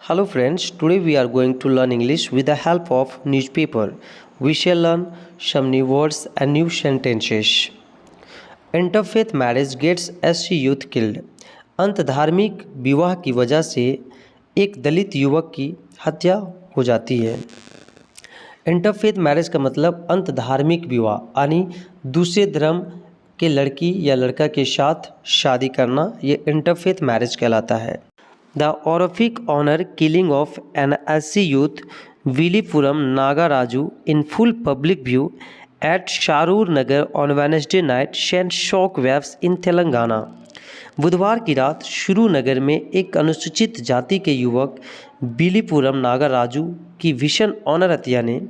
Hello friends, today we are going to learn English with the help of newspaper. We shall learn some new words and new sentences. Interfaith marriage gets SC youth killed. अंतधार्मिक विवाह की वजह से एक दलित युवक की हत्या हो जाती है। इंटरफेथ मैरिज का मतलब अंतधार्मिक विवाह यानी दूसरे धर्म के लड़की या लड़का के साथ शादी करना, ये इंटरफेथ मैरिज कहलाता है। The horrific honor killing of an SC youth Vilipuram Nagaraju in full public view at Sharur Nagar on Wednesday night sent shock waves in Telangana. बुधवार की रात शुरू नगर में एक अनुसूचित जाति के युवक बिलीपुरम नागराजू की भीषण ऑनर हत्या ने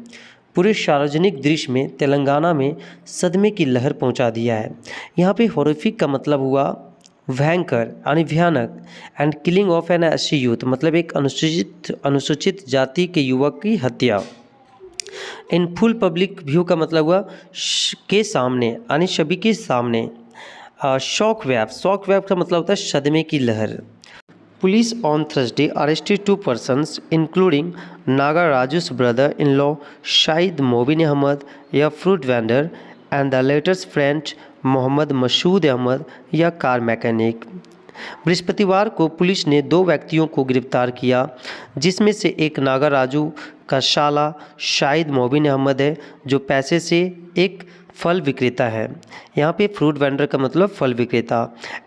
पूरे सार्वजनिक दृश्य में तेलंगाना में सदमे की लहर पहुंचा दिया है। यहाँ पे हॉरिफिक का मतलब हुआ भयंकर यानी भयानक, and killing of an SC youth मतलब एक अनुसूचित जाति के युवक की हत्या। इन फुल पब्लिक व्यू का मतलब हुआ के सामने यानी सभी के सामने। शॉक वेव का मतलब होता है सदमे की लहर। Police on Thursday arrested 2 persons including Nagaraju's brother in law Shahid Mobin Ahmed a fruit vendor and the latter's friend Mohammed Masood Ahmed a car mechanic. बृहस्पतिवार को पुलिस ने 2 व्यक्तियों को गिरफ्तार किया, जिसमें से एक नागाराजू का साला शाहिद मोबिन अहमद है जो पैसे से एक फल विक्रेता है। यहाँ पे फ्रूट वेंडर का मतलब फल विक्रेता।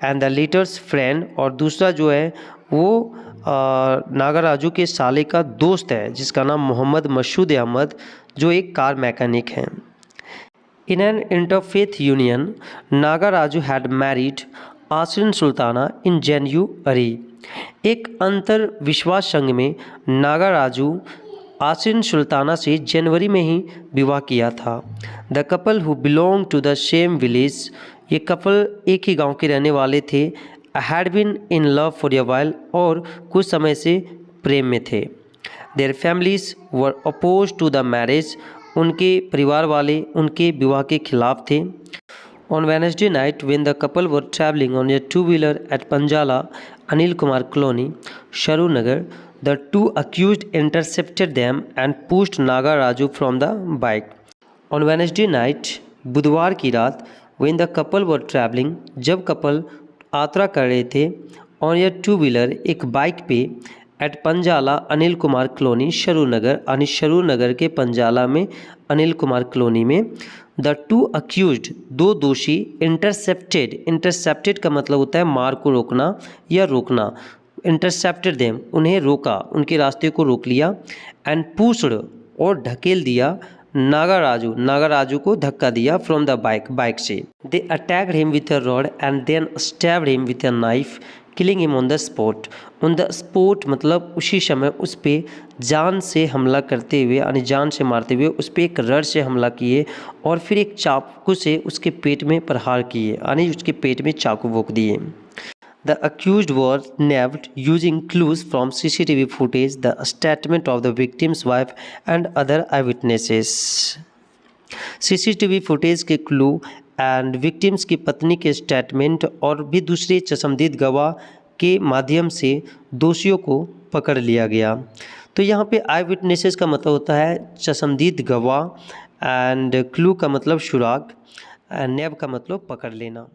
एंड द लेटर्स फ्रेंड, और दूसरा जो है वो नागाराजू के साले का दोस्त है जिसका नाम मोहम्मद मसूद अहमद जो एक कार मैकेनिक है। In an interfaith union, Nagaraju had married Asreen Sultana in January. एक अंतर विश्वास संघ में नागाराजू आसरीन सुल्ताना से जनवरी में ही विवाह किया था। The couple who belong to the same village, ये कपल एक ही गांव के रहने वाले थे। Had been in love for a while, और कुछ समय से प्रेम में थे। Their families were opposed to the marriage, उनके परिवार वाले उनके विवाह के खिलाफ थे। On Wednesday night when the couple were travelling on a 2-wheeler at Panjala Anil Kumar colony Saroor Nagar, the 2 accused intercepted them and pushed Nagaraju from the bike. On Wednesday night बुधवार की रात when the couple were travelling, जब कपल यात्रा कर रहे थे, on a 2-wheeler एक bike पे, एट पंजाला अनिल कुमार कॉलोनी शरू नगर, यानी शरू नगर के पंजाला में अनिल कुमार कॉलोनी में, द 2 accused 2 दोषी इंटरसेप्टेड का मतलब होता है मार को रोकना या रोकना। इंटरसेप्टेड देम, उन्हें रोका, उनके रास्ते को रोक लिया। एंड पुश्ड, और ढकेल दिया नागाराजू को धक्का दिया फ्रॉम द बाइक से। They attacked him with a rod and then stabbed him with a knife killing him on the spot मतलब उसी समय उस पर जान से हमला करते हुए यानी जान से मारते हुए उस पर एक रड से हमला किए और फिर एक चाकू से उसके पेट में प्रहार किए यानी उसके पेट में चाकू भोंक दिए। The accused was nabbed using clues from CCTV footage, the statement of the victim's wife and other eyewitnesses. CCTV footage के क्लू एंड विक्टिम्स की पत्नी के स्टेटमेंट और भी दूसरे चश्मदीद गवाह के माध्यम से दोषियों को पकड़ लिया गया। तो यहाँ पे आई विटनेसेस का मतलब होता है चश्मदीद गवाह, एंड क्लू का मतलब सुराग, एंड नैब का मतलब पकड़ लेना।